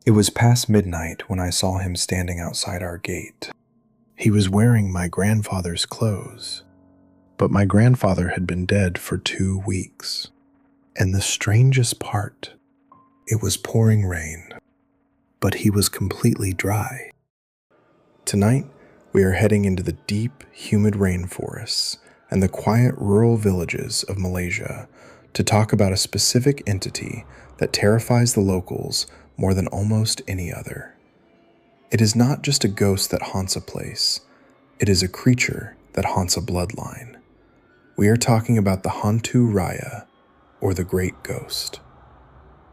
It was past midnight when I saw him standing outside our gate. He was wearing my grandfather's clothes, but my grandfather had been dead for 2 weeks. And the strangest part, it was pouring rain, but he was completely dry. Tonight, we are heading into the deep, humid rainforests and the quiet rural villages of Malaysia to talk about a specific entity that terrifies the locals more than almost any other. It is not just a ghost that haunts a place, it is a creature that haunts a bloodline. We are talking about the Hantu Raya, or the Great Ghost.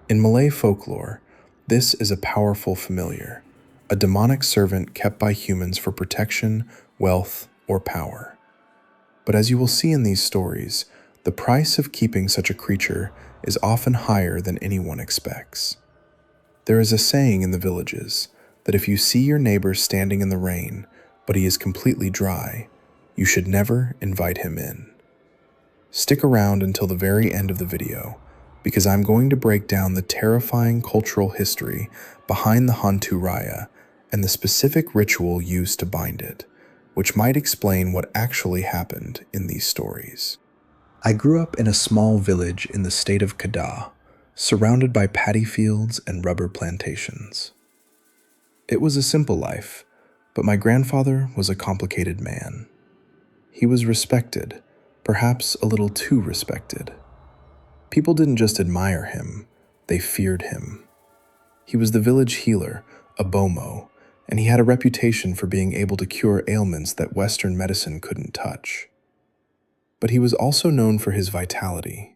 In Malay folklore, this is a powerful familiar, a demonic servant kept by humans for protection, wealth, or power. But as you will see in these stories, the price of keeping such a creature is often higher than anyone expects. There is a saying in the villages that if you see your neighbor standing in the rain, but he is completely dry, you should never invite him in. Stick around until the very end of the video, because I'm going to break down the terrifying cultural history behind the Hantu Raya and the specific ritual used to bind it, which might explain what actually happened in these stories. I grew up in a small village in the state of Kedah, surrounded by paddy fields and rubber plantations. It was a simple life, but my grandfather was a complicated man. He was respected, perhaps a little too respected. People didn't just admire him, they feared him. He was the village healer, a Bomoh, and he had a reputation for being able to cure ailments that Western medicine couldn't touch. But he was also known for his vitality.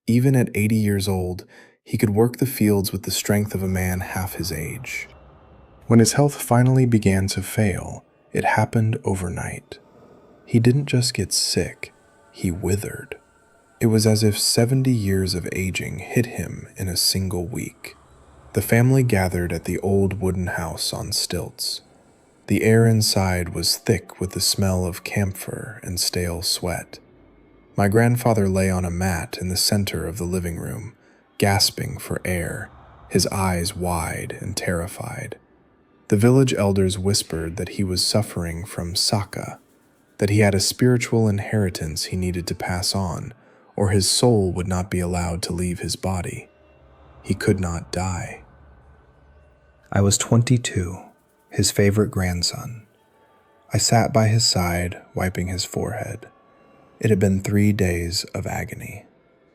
Even at 80 years old, he could work the fields with the strength of a man half his age. When his health finally began to fail, it happened overnight. He didn't just get sick, he withered. It was as if 70 years of aging hit him in a single week. The family gathered at the old wooden house on stilts. The air inside was thick with the smell of camphor and stale sweat. My grandfather lay on a mat in the center of the living room, gasping for air, his eyes wide and terrified. The village elders whispered that he was suffering from saka, that he had a spiritual inheritance he needed to pass on, or his soul would not be allowed to leave his body. He could not die. I was 22, his favorite grandson. I sat by his side, wiping his forehead. It had been 3 days of agony.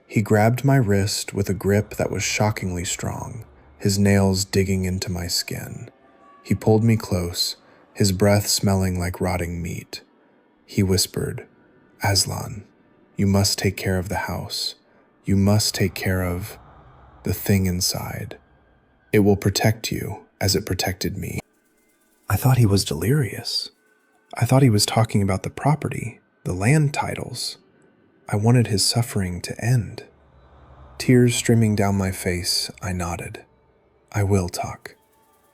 He grabbed my wrist with a grip that was shockingly strong, his nails digging into my skin. He pulled me close, his breath smelling like rotting meat. He whispered, "Aslan, you must take care of the house. You must take care of the thing inside. It will protect you as it protected me." I thought he was delirious. I thought he was talking about the property, the land titles. I wanted his suffering to end. Tears streaming down my face, I nodded. I will talk.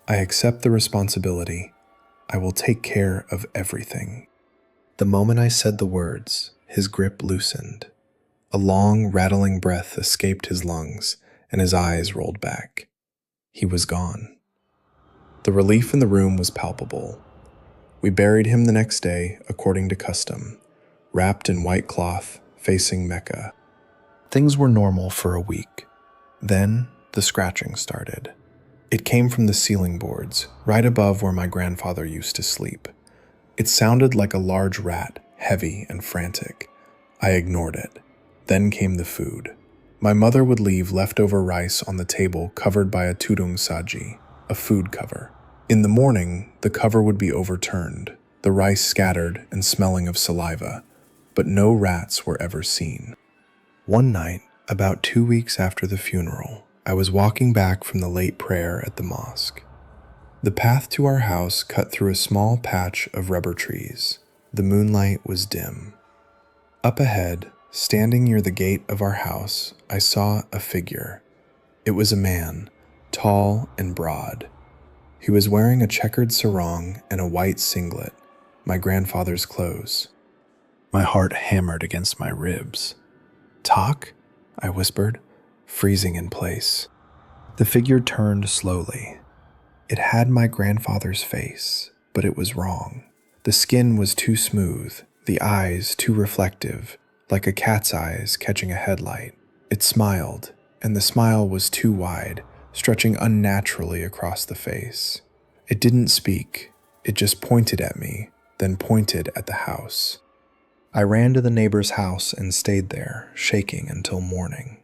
I accept the responsibility. I will take care of everything. The moment I said the words, his grip loosened. A long, rattling breath escaped his lungs, and his eyes rolled back. He was gone. The relief in the room was palpable. We buried him the next day, according to custom, wrapped in white cloth, facing Mecca. Things were normal for a week. Then, the scratching started. It came from the ceiling boards, right above where my grandfather used to sleep. It sounded like a large rat, heavy and frantic. I ignored it. Then came the food. My mother would leave leftover rice on the table covered by a tudung saji, a food cover. In the morning, the cover would be overturned, the rice scattered and smelling of saliva, but no rats were ever seen. One night, about 2 weeks after the funeral, I was walking back from the late prayer at the mosque. The path to our house cut through a small patch of rubber trees. The moonlight was dim. Up ahead, standing near the gate of our house, I saw a figure. It was a man, tall and broad. He was wearing a checkered sarong and a white singlet, my grandfather's clothes. My heart hammered against my ribs. "Talk?" I whispered, freezing in place. The figure turned slowly. It had my grandfather's face, but it was wrong. The skin was too smooth, the eyes too reflective, like a cat's eyes catching a headlight. It smiled, and the smile was too wide, stretching unnaturally across the face. It didn't speak, it just pointed at me, then pointed at the house. I ran to the neighbor's house and stayed there, shaking until morning.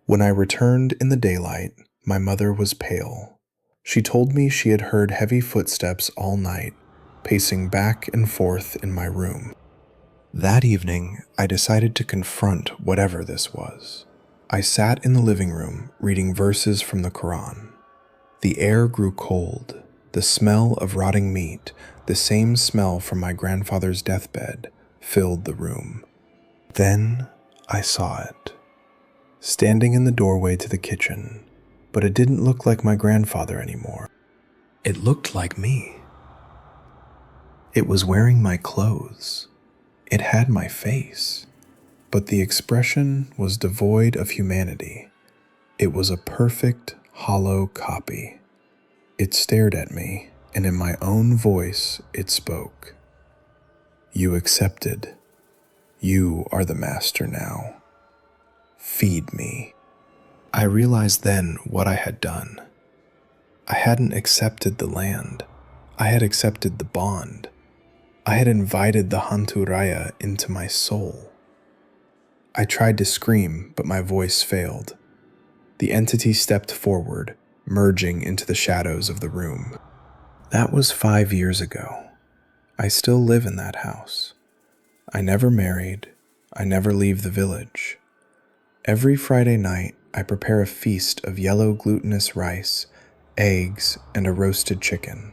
When I returned in the daylight, my mother was pale. She told me she had heard heavy footsteps all night, pacing back and forth in my room. That evening, I decided to confront whatever this was. I sat in the living room, reading verses from the Quran. The air grew cold. The smell of rotting meat, the same smell from my grandfather's deathbed, filled the room. Then I saw it, standing in the doorway to the kitchen, but it didn't look like my grandfather anymore. It looked like me. It was wearing my clothes. It had my face, but the expression was devoid of humanity. It was a perfect, hollow copy. It stared at me, and in my own voice it spoke. You accepted. You are the master now. Feed me. I realized then what I had done. I hadn't accepted the land. I had accepted the bond. I had invited the Hantu Raya into my soul. I tried to scream, but my voice failed. The entity stepped forward, merging into the shadows of the room. That was 5 years ago. I still live in that house. I never married. I never leave the village. Every Friday night, I prepare a feast of yellow glutinous rice, eggs, and a roasted chicken.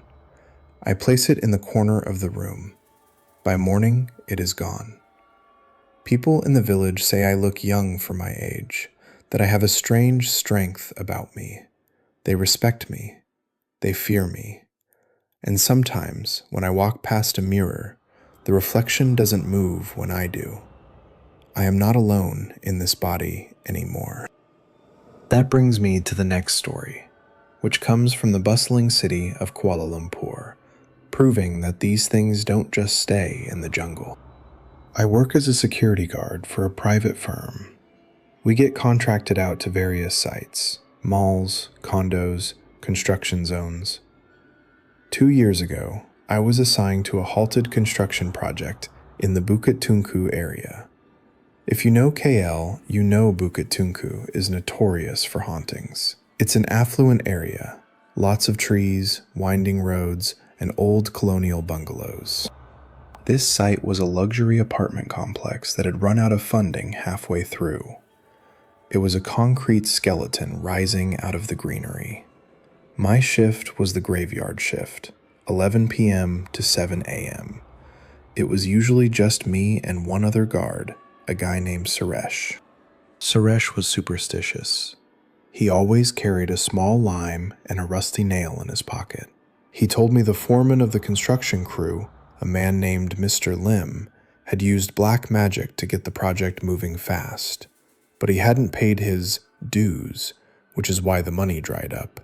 I place it in the corner of the room. By morning, it is gone. People in the village say I look young for my age, that I have a strange strength about me. They respect me. They fear me. And sometimes, when I walk past a mirror, the reflection doesn't move when I do. I am not alone in this body anymore. That brings me to the next story, which comes from the bustling city of Kuala Lumpur, proving that these things don't just stay in the jungle. I work as a security guard for a private firm. We get contracted out to various sites, malls, condos, construction zones. 2 years ago, I was assigned to a halted construction project in the Bukit Tungku area. If you know KL, you know Bukit Tungku is notorious for hauntings. It's an affluent area, lots of trees, winding roads, and old colonial bungalows. This site was a luxury apartment complex that had run out of funding halfway through. It was a concrete skeleton rising out of the greenery. My shift was the graveyard shift, 11 p.m. to 7 a.m. It was usually just me and one other guard, a guy named Suresh. Suresh was superstitious. He always carried a small lime and a rusty nail in his pocket. He told me the foreman of the construction crew, a man named Mr. Lim, had used black magic to get the project moving fast, but he hadn't paid his dues, which is why the money dried up.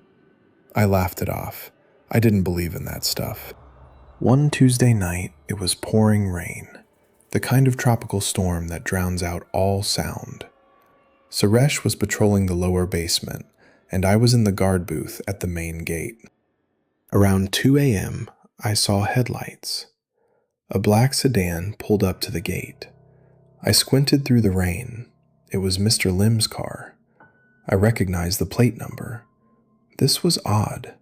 I laughed it off. I didn't believe in that stuff. One Tuesday night, it was pouring rain, the kind of tropical storm that drowns out all sound. Suresh was patrolling the lower basement, and I was in the guard booth at the main gate. Around 2 a.m., I saw headlights. A black sedan pulled up to the gate. I squinted through the rain. It was Mr. Lim's car. I recognized the plate number. This was odd.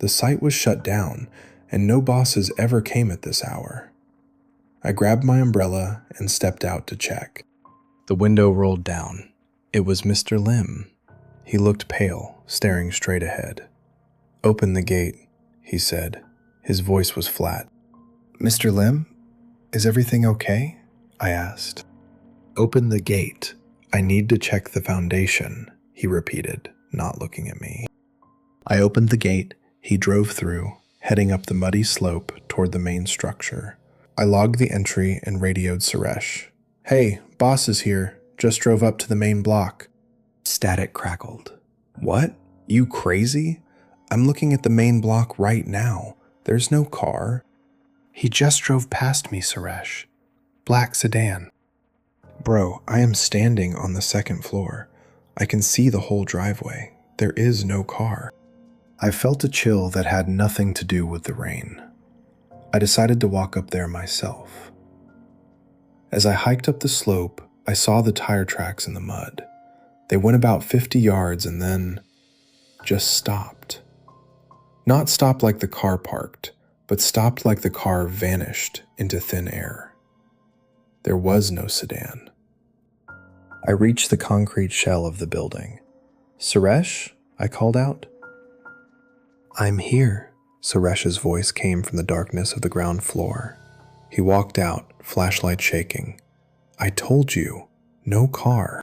The site was shut down, and no bosses ever came at this hour. I grabbed my umbrella and stepped out to check. The window rolled down. It was Mr. Lim. He looked pale, staring straight ahead. "Open the gate," he said. His voice was flat. "Mr. Lim, is everything okay?" I asked. "Open the gate. I need to check the foundation," he repeated, not looking at me. I opened the gate. He drove through, heading up the muddy slope toward the main structure. I logged the entry and radioed Suresh. "Hey, boss is here. Just drove up to the main block." Static crackled. "What? You crazy? I'm looking at the main block right now. There's no car." "He just drove past me, Suresh. Black sedan." "Bro, I am standing on the second floor. I can see the whole driveway. There is no car." I felt a chill that had nothing to do with the rain. I decided to walk up there myself. As I hiked up the slope, I saw the tire tracks in the mud. They went about 50 yards and then just stopped. Not stopped like the car parked, but stopped like the car vanished into thin air. There was no sedan. I reached the concrete shell of the building. "Suresh?" I called out. "I'm here." Suresh's voice came from the darkness of the ground floor. He walked out, flashlight shaking. "I told you, no car."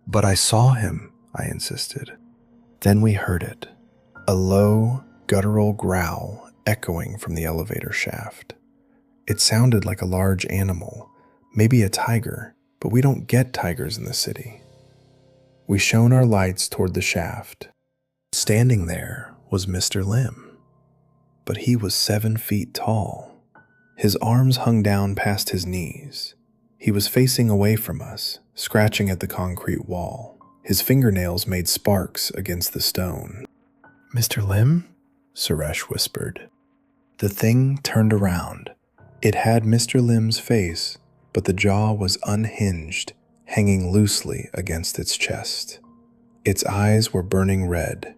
"But I saw him," I insisted. Then we heard it, a low, guttural growl echoing from the elevator shaft. It sounded like a large animal, maybe a tiger, but we don't get tigers in the city. We shone our lights toward the shaft. Standing there was Mr. Lim, but he was 7 feet tall. His arms hung down past his knees. He was facing away from us, scratching at the concrete wall. His fingernails made sparks against the stone. "Mr. Lim?" Suresh whispered. The thing turned around. It had Mr. Lim's face, but the jaw was unhinged, hanging loosely against its chest. Its eyes were burning red.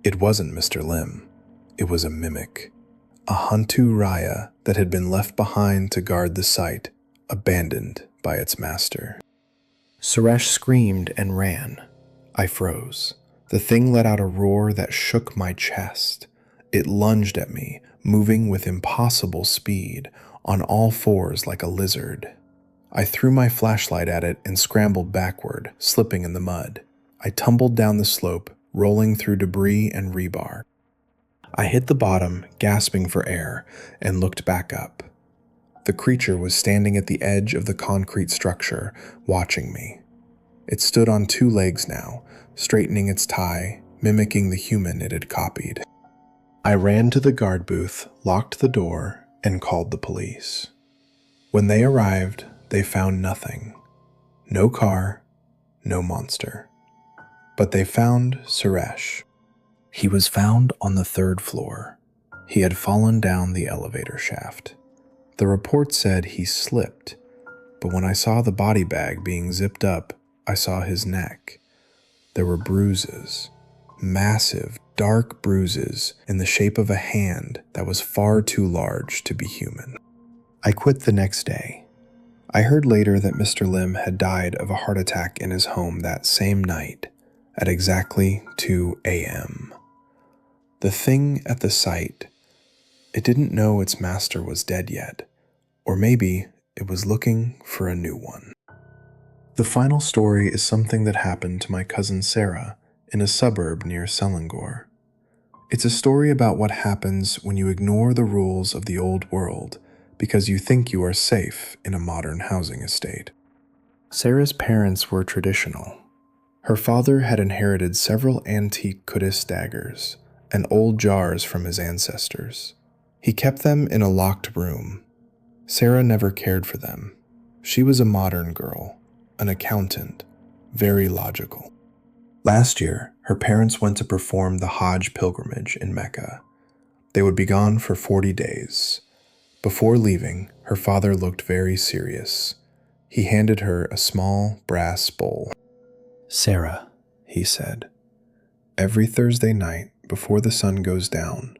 It wasn't Mr. Lim. It was a mimic. A Hantu Raya that had been left behind to guard the site, abandoned by its master. Suresh screamed and ran. I froze. The thing let out a roar that shook my chest. It lunged at me, moving with impossible speed, on all fours like a lizard. I threw my flashlight at it and scrambled backward, slipping in the mud. I tumbled down the slope, rolling through debris and rebar. I hit the bottom, gasping for air, and looked back up. The creature was standing at the edge of the concrete structure, watching me. It stood on 2 legs now, straightening its tie, mimicking the human it had copied. I ran to the guard booth, locked the door, and called the police. When they arrived, they found nothing. No car, no monster. But they found Suresh. He was found on the 3rd floor. He had fallen down the elevator shaft. The report said he slipped, but when I saw the body bag being zipped up, I saw his neck. There were bruises, massive, dark bruises in the shape of a hand that was far too large to be human. I quit the next day. I heard later that Mr. Lim had died of a heart attack in his home that same night at exactly 2 a.m. The thing at the site, it didn't know its master was dead yet, or maybe it was looking for a new one. The final story is something that happened to my cousin Sarah in a suburb near Selangor. It's a story about what happens when you ignore the rules of the old world because you think you are safe in a modern housing estate. Sarah's parents were traditional. Her father had inherited several antique Kudis daggers and old jars from his ancestors. He kept them in a locked room. Sarah never cared for them. She was a modern girl, an accountant, very logical. Last year, her parents went to perform the Hajj pilgrimage in Mecca. They would be gone for 40 days. Before leaving, her father looked very serious. He handed her a small brass bowl. "Sarah," he said, "every Thursday night before the sun goes down,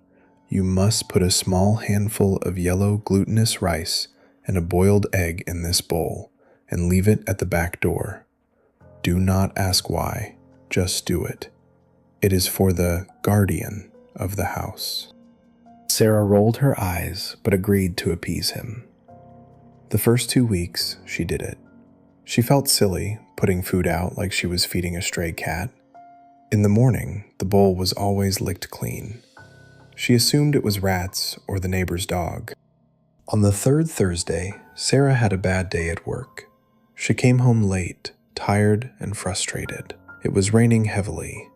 you must put a small handful of yellow glutinous rice and a boiled egg in this bowl and leave it at the back door. Do not ask why, just do it. It is for the guardian of the house." Sarah rolled her eyes but agreed to appease him. The first 2 weeks, she did it. She felt silly putting food out like she was feeding a stray cat. In the morning, the bowl was always licked clean. She assumed it was rats or the neighbor's dog. On the 3rd Thursday, Sarah had a bad day at work. She came home late, tired and frustrated. It was raining heavily.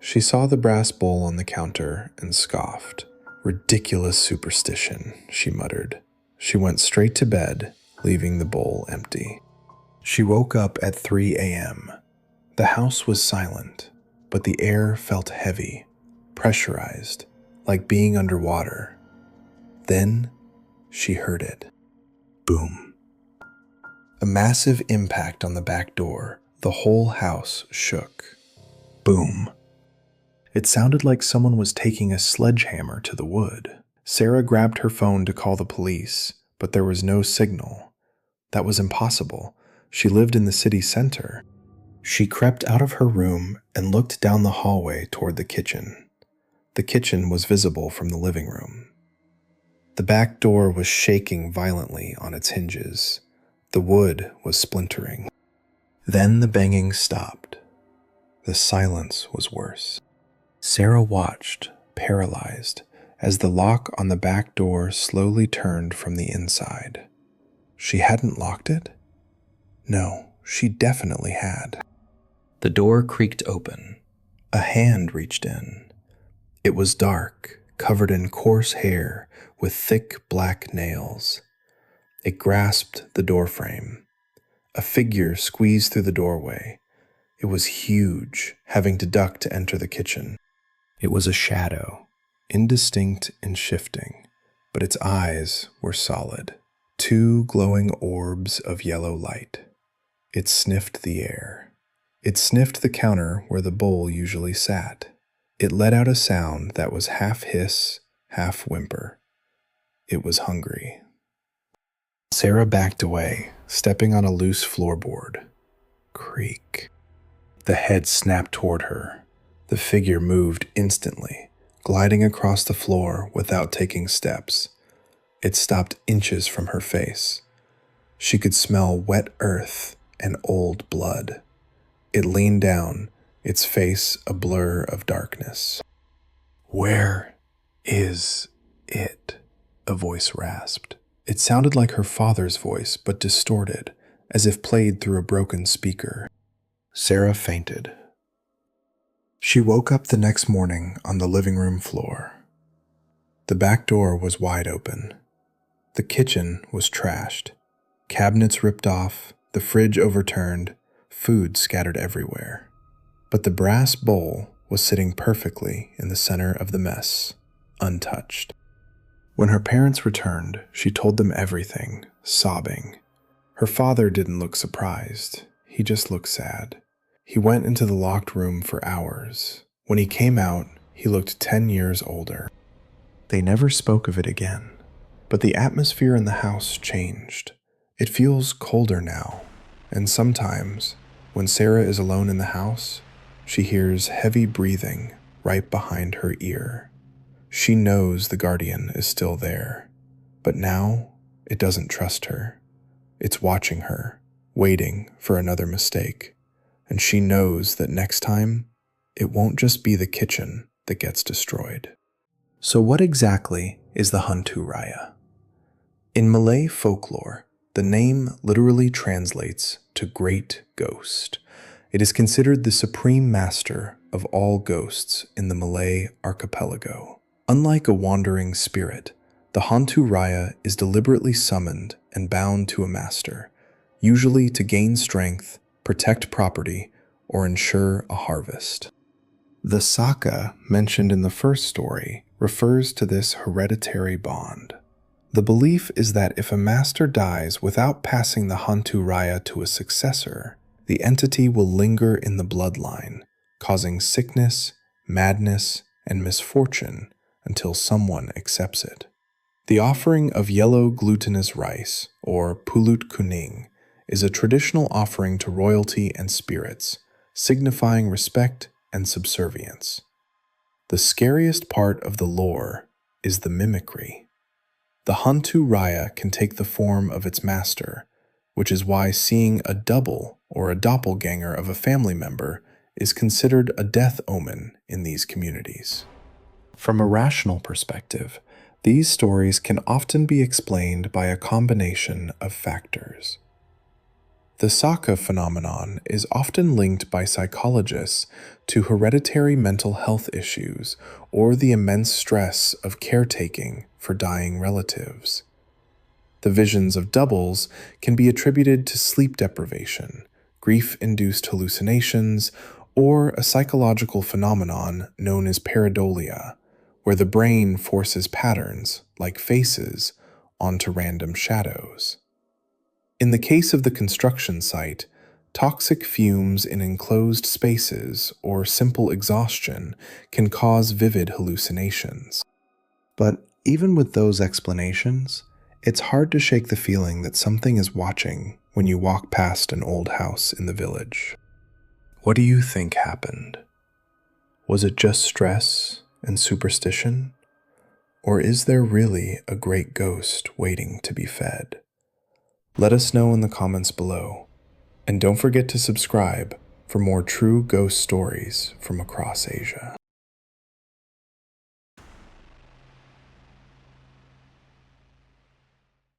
She saw the brass bowl on the counter and scoffed. "Ridiculous superstition," she muttered. She went straight to bed, leaving the bowl empty. She woke up at 3 a.m. The house was silent, but the air felt heavy, pressurized, like being underwater. Then she heard it. Boom. A massive impact on the back door. The whole house shook. Boom. It sounded like someone was taking a sledgehammer to the wood. Sarah grabbed her phone to call the police, but there was no signal. That was impossible. She lived in the city center. She crept out of her room and looked down the hallway toward the kitchen. The kitchen was visible from the living room. The back door was shaking violently on its hinges. The wood was splintering. Then the banging stopped. The silence was worse. Sarah watched, paralyzed, as the lock on the back door slowly turned from the inside. She hadn't locked it? No, she definitely had. The door creaked open. A hand reached in. It was dark, covered in coarse hair with thick black nails. It grasped the doorframe. A figure squeezed through the doorway. It was huge, having to duck to enter the kitchen. It was a shadow, indistinct and shifting, but its eyes were solid, 2 glowing orbs of yellow light. It sniffed the air. It sniffed the counter where the bowl usually sat. It let out a sound that was half hiss, half whimper. It was hungry. Sarah backed away, stepping on a loose floorboard. Creak. The head snapped toward her. The figure moved instantly, gliding across the floor without taking steps. It stopped inches from her face. She could smell wet earth and old blood. It leaned down, its face a blur of darkness. "Where is it?" a voice rasped. It sounded like her father's voice, but distorted, as if played through a broken speaker. Sarah fainted. She woke up the next morning on the living room floor. The back door was wide open. The kitchen was trashed. Cabinets ripped off, the fridge overturned, food scattered everywhere. But the brass bowl was sitting perfectly in the center of the mess, untouched. When her parents returned, she told them everything, sobbing. Her father didn't look surprised. He just looked sad. He went into the locked room for hours. When he came out, he looked 10 years older. They never spoke of it again. But the atmosphere in the house changed. It feels colder now, and sometimes, when Sarah is alone in the house, she hears heavy breathing right behind her ear. She knows the guardian is still there, but now it doesn't trust her. It's watching her, waiting for another mistake, and she knows that next time, it won't just be the kitchen that gets destroyed. So what exactly is the Hantu Raya? In Malay folklore, the name literally translates to Great Ghost. It is considered the supreme master of all ghosts in the Malay archipelago. Unlike a wandering spirit, the Hantu Raya is deliberately summoned and bound to a master, usually to gain strength, protect property, or ensure a harvest. The saka mentioned in the first story refers to this hereditary bond. The belief is that if a master dies without passing the Hantu Raya to a successor, the entity will linger in the bloodline, causing sickness, madness, and misfortune until someone accepts it. The offering of yellow glutinous rice, or pulut kuning, is a traditional offering to royalty and spirits, signifying respect and subservience. The scariest part of the lore is the mimicry. The Hantu Raya can take the form of its master, which is why seeing a double or a doppelgänger of a family member is considered a death omen in these communities. From a rational perspective, these stories can often be explained by a combination of factors. The saka phenomenon is often linked by psychologists to hereditary mental health issues or the immense stress of caretaking for dying relatives. The visions of doubles can be attributed to sleep deprivation, grief-induced hallucinations, or a psychological phenomenon known as pareidolia, where the brain forces patterns, like faces, onto random shadows. In the case of the construction site, toxic fumes in enclosed spaces or simple exhaustion can cause vivid hallucinations. But even with those explanations, it's hard to shake the feeling that something is watching when you walk past an old house in the village. What do you think happened? Was it just stress and superstition? Or is there really a great ghost waiting to be fed? Let us know in the comments below. And don't forget to subscribe for more true ghost stories from across Asia.